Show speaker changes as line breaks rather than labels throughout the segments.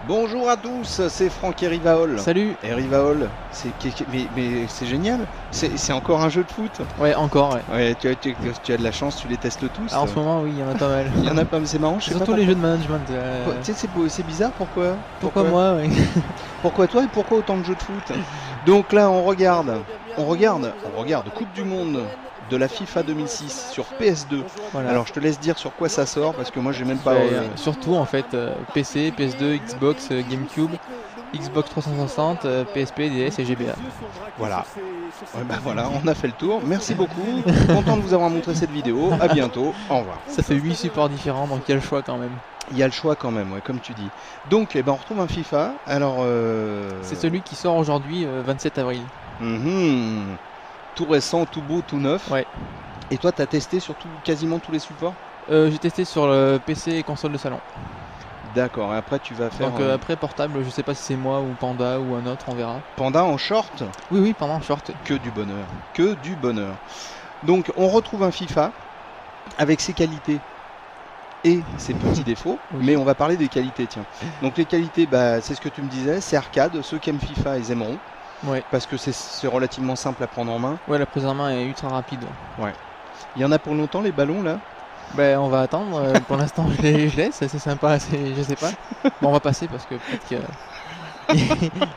Bonjour à tous, c'est Franck et Rivaol.
Salut.
Et Rivaol, mais c'est génial, c'est encore un jeu de foot.
Ouais, encore, ouais.
Ouais, tu as de la chance, tu les testes tous.
Ah, en ce moment, oui, il y en a pas mal.
Il y en a pas, mais c'est marrant, je sais pas
Surtout les jeux de management.
Tu sais, c'est bizarre, pourquoi
moi, oui.
Pourquoi toi et pourquoi autant de jeux de foot? Donc là, on regarde Coupe du Monde de la FIFA 2006 sur PS2.
Voilà.
Alors je te laisse dire sur quoi ça sort parce que moi j'ai même pas...
Surtout en fait PC, PS2, Xbox, GameCube, Xbox 360, PSP, DS et GBA.
Voilà. Ouais, bah voilà, on a fait le tour. Merci beaucoup. Content de vous avoir montré cette vidéo. À bientôt. Au revoir.
Ça fait 8 supports différents, donc il y a le choix quand même.
Il y a le choix quand même, ouais, comme tu dis. Donc, on retrouve un FIFA. Alors,
c'est celui qui sort aujourd'hui, 27 avril.
Tout récent, tout beau, tout neuf.
Ouais.
Et toi, tu as testé sur quasiment tous les supports?
J'ai testé sur le PC et console de salon.
D'accord, et après tu vas faire...
Donc après portable, je sais pas si c'est moi ou Panda ou un autre, on verra.
Panda en short?
Oui, Panda en short.
Que du bonheur, que du bonheur. Donc on retrouve un FIFA avec ses qualités et ses petits défauts, oui. Mais on va parler des qualités, tiens. Donc les qualités, c'est ce que tu me disais, c'est arcade, ceux qui aiment FIFA, ils aimeront.
Ouais.
Parce que c'est relativement simple à prendre en main.
Ouais, la prise en main est ultra rapide.
Ouais. Il y en a pour longtemps les ballons là?
On va attendre. Pour l'instant, je laisse. C'est sympa. Je sais pas. Bon, on va passer parce que peut-être que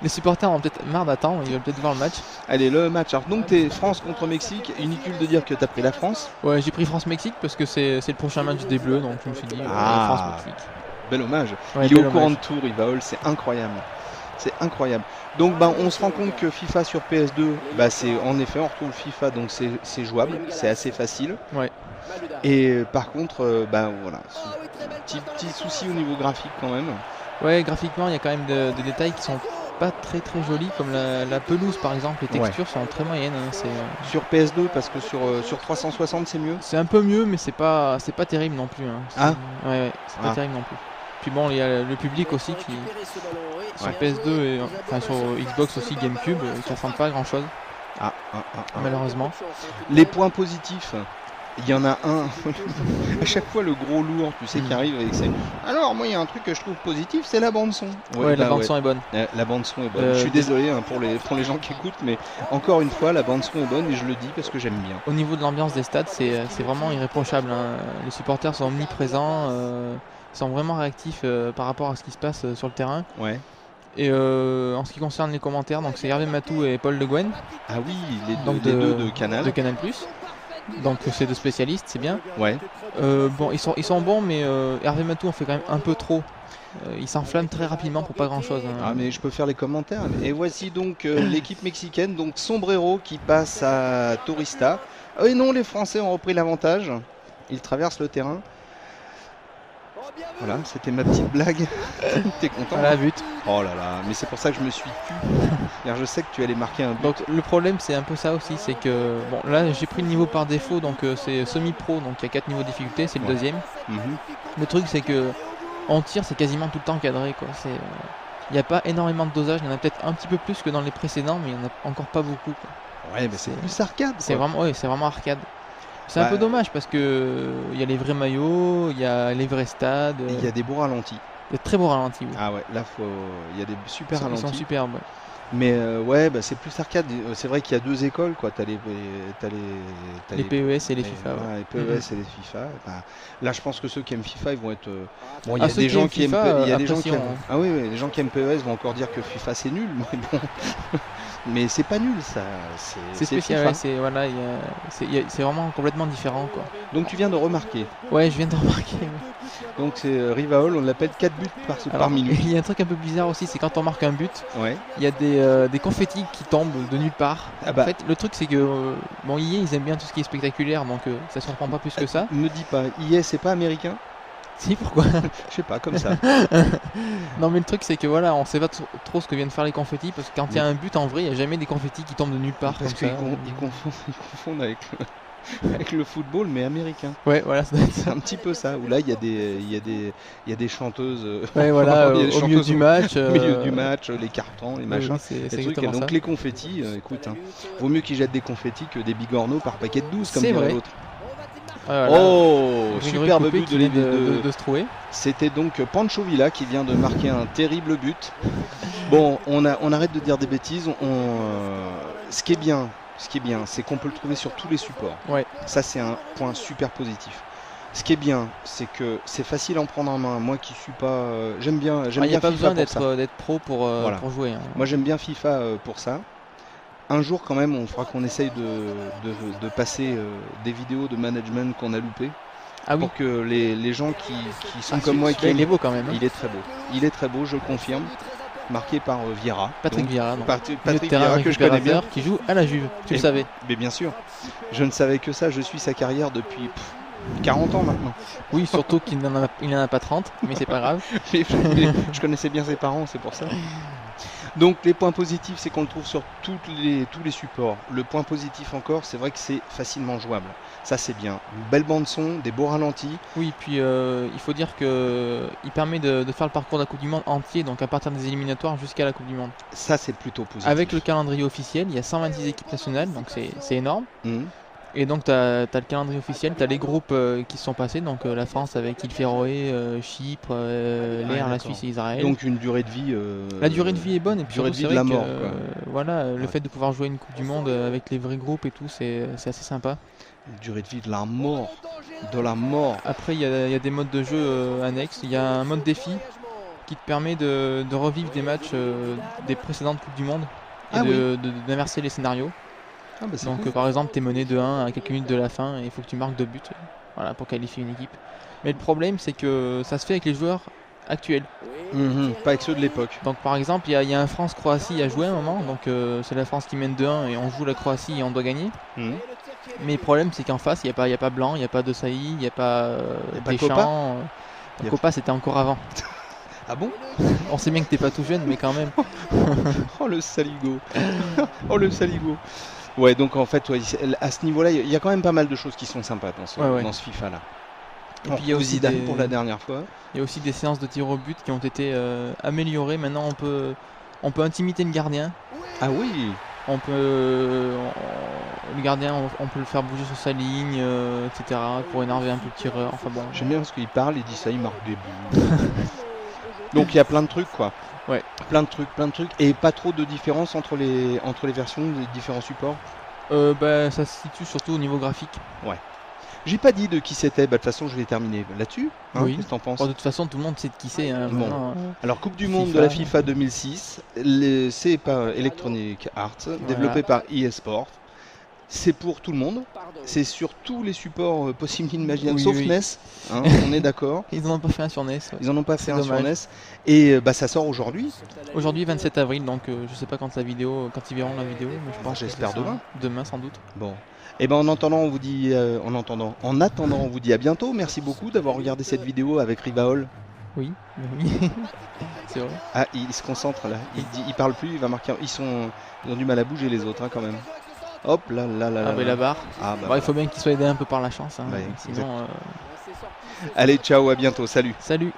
les supporters ont peut-être marre d'attendre. Ils veulent peut-être voir le match.
Allez, le match. Alors, donc, t'es France contre Mexique. Inutile de dire que t'as pris la France.
Ouais, j'ai pris France-Mexique parce que c'est le prochain match des Bleus. Donc, je me suis dit France-Mexique.
Bel hommage.
Ouais,
il est au courant de tout, Rivaol. C'est incroyable. C'est incroyable. Donc on se rend compte que FIFA sur PS2, c'est en effet on retrouve FIFA, donc c'est jouable, c'est assez facile.
Ouais.
Et par contre, voilà, petit souci au niveau graphique quand même.
Ouais, graphiquement il y a quand même des détails qui sont pas très jolis, comme la pelouse par exemple, les textures sont très moyennes.
Sur PS2 parce que sur 360 c'est mieux.
C'est un peu mieux, mais c'est pas terrible non plus. Ouais, c'est pas terrible non plus. Puis bon, il y a le public aussi qui sur PS2 et sur Xbox aussi, GameCube, qui ressemble pas à grand chose. Malheureusement.
Les points positifs, il y en a un. À chaque fois le gros lourd, tu sais, qui arrive avec ses... Alors moi il y a un truc que je trouve positif, c'est la bande son.
Ouais, la bande son est bonne.
La bande son est bonne. Je suis désolé pour les gens qui écoutent, mais encore une fois la bande son est bonne et je le dis parce que j'aime bien.
Au niveau de l'ambiance des stades, c'est vraiment irréprochable. Les supporters sont omniprésents. Sont vraiment réactifs par rapport à ce qui se passe sur le terrain.
Ouais.
Et en ce qui concerne les commentaires, donc c'est Hervé Matou et Paul Le Guen.
Ah oui, les deux de Canal.
De Canal+. Donc c'est deux spécialistes, c'est bien.
Ouais.
Bon, ils sont bons, mais Hervé Matou en fait quand même un peu trop. Il s'enflamme très rapidement pour pas grand chose.
Ah mais je peux faire les commentaires. Et voici donc l'équipe mexicaine, donc Sombrero qui passe à Turista. Et non, les Français ont repris l'avantage. Ils traversent le terrain. Voilà, c'était ma petite blague. T'es content?
Voilà, but.
Oh là là, mais c'est pour ça que je me suis tu. Car je sais que tu allais marquer un but.
Donc le problème c'est un peu ça aussi, c'est que bon là j'ai pris le niveau par défaut, donc c'est semi-pro, donc il y a 4 niveaux de difficulté, c'est le deuxième. Le truc c'est que en tir c'est quasiment tout le temps cadré quoi. Il n'y a pas énormément de dosage, il y en a peut-être un petit peu plus que dans les précédents, mais il n'y en a encore pas beaucoup quoi.
Ouais, mais c'est plus arcade.
C'est vraiment arcade. C'est un peu dommage parce que il y a les vrais maillots, il y a les vrais stades.
Il y a des beaux ralentis.
Des très beaux ralentis. Oui.
Ah ouais, là il y a des super ralentis.
Ils sont superbes. Ouais.
Mais c'est plus arcade. C'est vrai qu'il y a deux écoles quoi. T'as les
PES et les FIFA.
Ouais, les PES et les FIFA. Là, je pense que ceux qui aiment FIFA, ils vont être. Bon, il y
a
des gens qui aiment. Il y a des gens qui aiment.
Hein.
Ah oui, les gens qui aiment PES vont encore dire que FIFA c'est nul, mais bon. Mais c'est pas nul ça.
C'est spécial. C'est vraiment complètement différent quoi.
Donc tu viens de remarquer.
Ouais, je viens de remarquer. Ouais.
Donc c'est Rivaol, on l'appelle 4 buts par minute.
Il y a un truc un peu bizarre aussi, c'est quand on marque un but, il y a des confettis qui tombent de nulle part. En fait, le truc c'est que EA ils aiment bien tout ce qui est spectaculaire, donc ça surprend pas plus que ça.
Ne dis pas, EA c'est pas américain?
Si, pourquoi?
Je sais pas, comme ça.
Non mais le truc c'est que voilà, on sait pas trop ce que viennent faire les confettis, parce que quand il y a un but en vrai, il n'y a jamais des confettis qui tombent de nulle part.
Parce qu'ils confondent avec le football, mais américain.
Ouais, voilà,
c'est un petit peu ça. Où là, il y a des chanteuses.
Ouais, voilà, au milieu du match.
Au milieu du match, les cartons, les machins.
C'est
trucs. Donc
ça.
les confettis, écoute, vaut mieux qu'ils jettent des confettis que des bigorneaux par paquet de 12, comme dirait l'autre.
Voilà.
Oh, superbe but
de se trouver.
C'était donc Pancho Villa qui vient de marquer un terrible but. Bon, on arrête de dire des bêtises. Ce qui est bien, c'est qu'on peut le trouver sur tous les supports.
Ouais.
Ça, c'est un point super positif. Ce qui est bien, c'est que c'est facile à en prendre en main. Moi qui suis pas, j'aime bien.
Il n'y a pas besoin d'être pro pour jouer. Hein.
Moi, j'aime bien FIFA pour ça. Un jour, quand même, on fera qu'on essaye de passer des vidéos de management qu'on a loupées.
Ah oui.
Pour que les gens qui sont comme moi et qui
il est beau quand même. Hein.
Il est très beau. Il est très beau, je confirme. Marqué par Vieira.
Patrick Vieira.
Patrick Vieira que je connais bien.
Qui joue à la Juve. Tu le savais.
Mais bien sûr. Je ne savais que ça. Je suis sa carrière depuis 40 ans maintenant.
Oui, surtout qu'il n'en a pas 30, mais c'est pas grave.
Je connaissais bien ses parents, c'est pour ça. Donc les points positifs, c'est qu'on le trouve sur tous les supports. Le point positif encore, c'est vrai que c'est facilement jouable. Ça c'est bien. Une belle bande son, des beaux ralentis.
Oui, puis il faut dire qu'il permet de faire le parcours de la Coupe du Monde entier, donc à partir des éliminatoires jusqu'à la Coupe du Monde.
Ça c'est plutôt positif.
Avec le calendrier officiel, il y a 126 équipes nationales, donc c'est énorme. Et donc tu as le calendrier officiel, tu as les groupes qui se sont passés, donc la France avec Île Féroé, Chypre, l'Air, la Suisse et Israël.
Donc une durée de vie...
La durée de vie est bonne, et puis
durée de vie de la mort.
Voilà, le fait de pouvoir jouer une Coupe du Monde avec les vrais groupes et tout, c'est assez sympa.
Une durée de vie de la mort. De la mort.
Après il y a des modes de jeu annexes, il y a un mode défi qui te permet de revivre des matchs des précédentes Coupes du Monde et d'inverser les scénarios. Donc cool. Par exemple tu es mené de 1 à quelques minutes de la fin et il faut que tu marques 2 buts pour qualifier une équipe. Mais le problème c'est que ça se fait avec les joueurs actuels.
Pas avec ceux de l'époque.
Donc par exemple il y a un France-Croatie à jouer à un moment, donc c'est la France qui mène 2-1 et on joue la Croatie et on doit gagner. Mais le problème c'est qu'en face il n'y a pas Blanc, il n'y a pas De Sailly, il n'y a pas Deschamps. Copa c'était encore avant.
Ah bon?
On sait bien que t'es pas tout jeune mais quand même.
Oh le saligo. Oh le saligo. Ouais, donc en fait, à ce niveau-là, il y a quand même pas mal de choses qui sont sympas dans ce FIFA-là. Et puis il y a aussi Zidane pour la dernière fois. Il
y a aussi des séances de tir au but qui ont été améliorées. Maintenant, on peut intimider le gardien.
Ah oui.
Le gardien, on peut le faire bouger sur sa ligne, etc. pour énerver un peu le tireur. Enfin bon.
J'aime bien parce qu'il parle, il dit ça, il marque des buts. Donc il y a plein de trucs quoi.
Ouais.
Plein de trucs et pas trop de différence entre les versions des différents supports.
Ça se situe surtout au niveau graphique.
Ouais. J'ai pas dit de qui c'était, de toute façon je vais terminer là-dessus.
Oui.
Qu'est-ce que t'en penses?
De toute façon tout le monde sait de qui c'est. Hein,
bon. Alors Coupe du Monde de la FIFA 2006, c'est par Electronic Arts, développé par eSport. C'est pour tout le monde, c'est sur tous les supports possibles imaginables, sauf NES, on est d'accord.
Ils n'en ont pas fait un sur NES.
Ils n'en ont pas fait un sur NES. Et ça sort aujourd'hui.
Aujourd'hui 27 avril, donc je sais pas quand ils verront la vidéo, mais je pense
j'espère demain.
Demain sans doute.
Bon. Et en attendant, on vous dit à bientôt. Merci beaucoup d'avoir regardé cette vidéo avec Rivaol.
Oui. C'est vrai.
Ah, il se concentre là. Il parle plus, il va marquer. Ils ont du mal à bouger les autres quand même. Hop là.
La barre. Il faut bien qu'il soit aidé un peu par la chance. Sinon.
Allez, ciao, à bientôt. Salut.
Salut.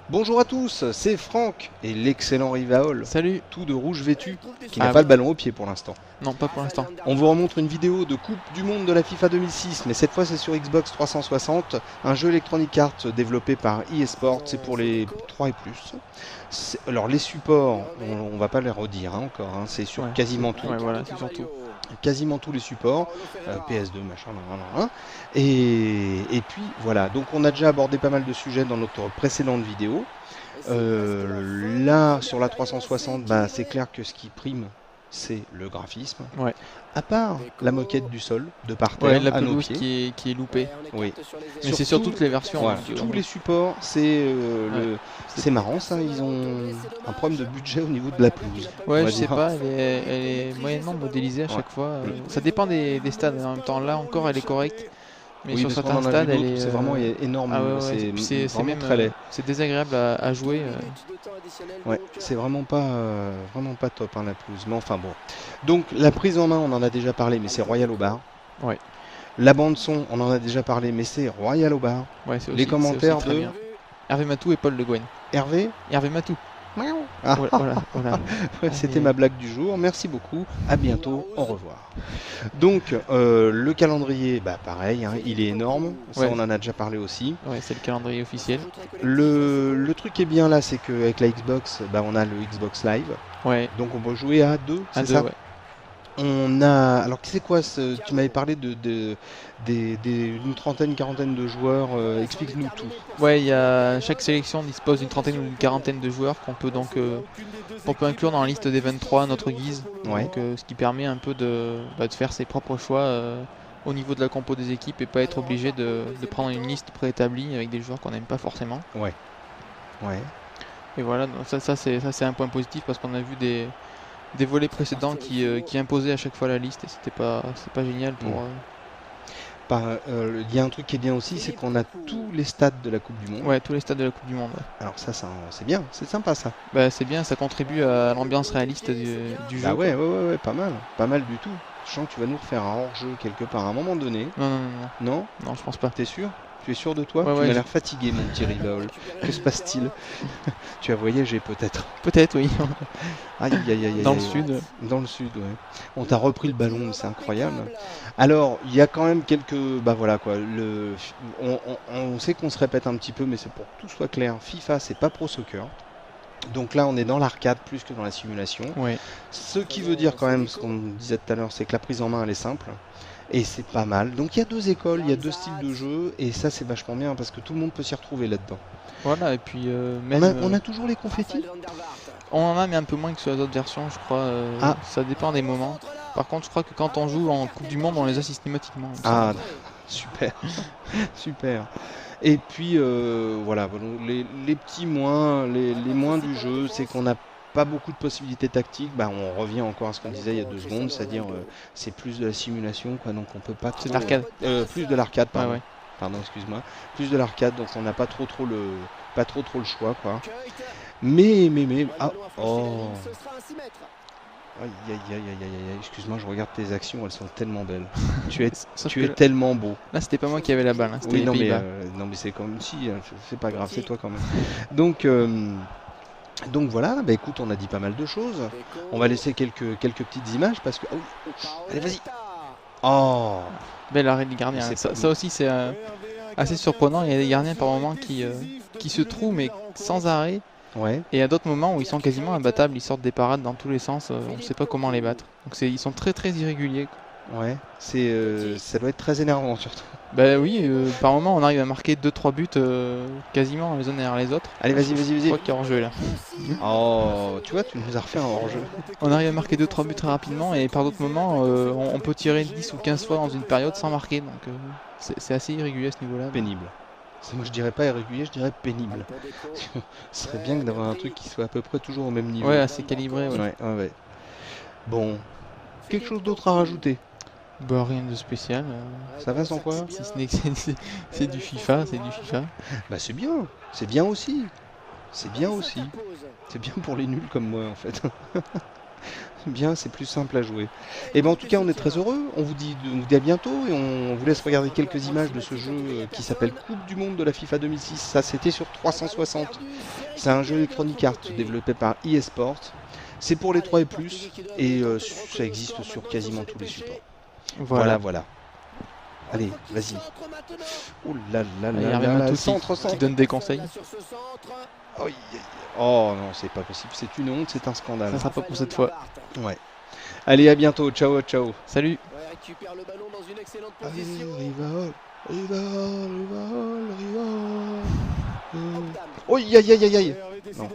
Bonjour à tous, c'est Franck et l'excellent Rivaol.
Salut.
Tout de rouge vêtu, qui n'a pas le ballon au pied pour l'instant.
Non, pas pour l'instant.
On vous remontre une vidéo de Coupe du Monde de la FIFA 2006, mais cette fois c'est sur Xbox 360, un jeu Electronic Arts développé par eSport, c'est pour les 3 et plus. Alors les supports, on va pas les redire encore, c'est sur quasiment tout.
Ouais, voilà, c'est surtout.
Quasiment tous les supports, PS2, machin, et puis voilà, donc on a déjà abordé pas mal de sujets dans notre précédente vidéo. Là, sur la 360, c'est clair que ce qui prime, c'est le graphisme.
Ouais.
À part la moquette du sol, de par terre,
la
à nos
pelouse
pieds.
qui est loupée.
Oui.
Mais c'est sur toutes les versions.
Voilà, tous les supports, c'est marrant ça, ils ont un problème de budget au niveau de la pelouse.
Ouais, je sais pas, elle est moyennement modélisée à chaque fois. Ça dépend des stades, en même temps là encore elle est correcte. Mais sur certains stades,
c'est vraiment énorme.
C'est vraiment très laid. C'est désagréable à jouer.
Ouais, c'est vraiment pas top hein, la pelouse. Mais enfin bon. Donc la prise en main, on en a déjà parlé, mais c'est royal au bar.
Ouais.
La bande son, on en a déjà parlé, mais c'est royal au bar.
Ouais, c'est aussi,
les commentaires
aussi
de
Hervé Matou et Paul Le Guen.
Hervé
Matou.
Ah.
Voilà.
Ouais, c'était ma blague du jour. Merci beaucoup. À bientôt. Au revoir. Donc le calendrier, bah pareil, hein, il est énorme. Ça,
Ouais.
on en a déjà parlé aussi.
Ouais, c'est le calendrier officiel.
Le truc qui est bien là, c'est qu'avec la Xbox, bah, on a le Xbox Live.
Ouais.
Donc on peut jouer à 2, c'est ça
ouais.
On a. Alors, c'est quoi tu m'avais parlé d'une trentaine, quarantaine de joueurs. Explique-nous tout.
Ouais, chaque sélection dispose d'une trentaine ou d'une quarantaine de joueurs qu'on peut inclure dans la liste des 23 à notre guise.
Ouais.
Donc, ce qui permet un peu de faire ses propres choix au niveau de la compo des équipes et pas être obligé de prendre une liste préétablie avec des joueurs qu'on n'aime pas forcément.
Ouais.
Et voilà, donc ça c'est un point positif parce qu'on a vu des volets précédents qui imposaient à chaque fois la liste et c'est pas génial pour.
Il y a un truc qui est bien aussi, c'est qu'on a tous les stades de la Coupe du Monde.
Ouais, tous les stades de la Coupe du Monde. Ouais.
Alors ça c'est bien, c'est sympa ça.
Bah c'est bien, ça contribue à l'ambiance réaliste du jeu.
Ah ouais, pas mal du tout. Je sens que tu vas nous refaire un hors-jeu quelque part à un moment donné.
Non, je pense pas.
T'es sûr ? Tu es sûr de toi ?
Ouais,
Tu m'as l'air fatigué, mon petit Rivol. Que se passe-t-il ? Tu as voyagé peut-être ?
Peut-être, oui.
Aïe.
Dans le sud.
Dans le sud, ouais. On t'a repris le ballon, c'est incroyable. Alors, il y a quand même quelques... Bah voilà quoi. On sait qu'on se répète un petit peu, mais c'est pour que tout soit clair. FIFA, c'est pas Pro Soccer. Donc là, on est dans l'arcade plus que dans la simulation.
Ouais.
Ce qui veut dire quand même, ce qu'on disait tout à l'heure, c'est que la prise en main, elle est simple. Et c'est pas mal. Donc il y a 2 écoles, il y a 2 styles de jeu, et ça c'est vachement bien parce que tout le monde peut s'y retrouver là-dedans.
Voilà, et puis
on a toujours les confettis ?
On en a, mais un peu moins que sur les autres versions, je crois. Ça dépend des moments. Par contre, je crois que quand on joue en Coupe du Monde, on les a systématiquement.
Ah, super. Super. Et puis voilà, les petits moins, les moins du jeu, c'est qu'on a pas beaucoup de possibilités tactiques. Bah, on revient encore à ce qu'on disait il y a 2 secondes, c'est-à-dire c'est plus de la simulation, quoi, donc on peut pas.
C'est de l'arcade.
Plus de l'arcade, pardon.
Ouais.
Pardon, excuse-moi. Plus de l'arcade, donc on n'a pas trop le choix, quoi. Mais Aïe, excuse-moi, je regarde tes actions, elles sont tellement belles. tu es tellement beau.
Là, c'était pas moi qui avais la balle, hein, c'était
oui,
les Pays-Bas.
non, mais c'est comme si, c'est pas grave, c'est toi quand même. Donc voilà, bah écoute, on a dit pas mal de choses. On va laisser quelques petites images parce que. Allez, vas-y. Oh,
belle arrêt du gardien. Ça aussi, c'est assez surprenant. Il y a des gardiens par moments qui se trouvent, mais sans arrêt.
Ouais.
Et à d'autres moments où ils sont quasiment imbattables, ils sortent des parades dans tous les sens, on ne sait pas comment les battre. Donc ils sont très très irréguliers.
Ouais, ça doit être très énervant surtout.
Bah oui, par moment on arrive à marquer 2-3 buts quasiment les uns derrière les autres.
Allez, vas-y.
Je crois qu'il y a hors-jeu là.
Oh, tu vois, tu nous as refait un hors-jeu.
On arrive à marquer 2-3 buts très rapidement et par d'autres moments on peut tirer 10 ou 15 fois dans une période sans marquer. Donc c'est assez irrégulier à ce niveau-là.
Pénible. Moi je dirais pas irrégulier, je dirais pénible. Ce serait bien d'avoir un truc qui soit à peu près toujours au même niveau.
Ouais, assez calibré.
Ouais. Bon, quelque chose d'autre à rajouter ?
Bah rien de spécial.
Ça va sans quoi ?
Si ce n'est que c'est du FIFA,
Bah c'est bien aussi. C'est bien pour les nuls comme moi en fait. Bien, c'est plus simple à jouer. Et ben en tout cas, on est très heureux. On vous dit à bientôt et on vous laisse regarder quelques images de ce jeu qui s'appelle Coupe du Monde de la FIFA 2006. Ça, c'était sur 360. C'est un jeu Electronic Arts développé par eSport. C'est pour les 3 et plus et ça existe sur quasiment tous les supports. Voilà. Allez, vas-y. Oh là là, centre.
Qui donne des conseils.
Oh non, c'est pas possible, c'est une honte, c'est un scandale.
Ça sera pas pour cette fois.
Ouais. Allez, à bientôt, ciao.
Salut.
Allez, Rivol. Oh, aïe. Non.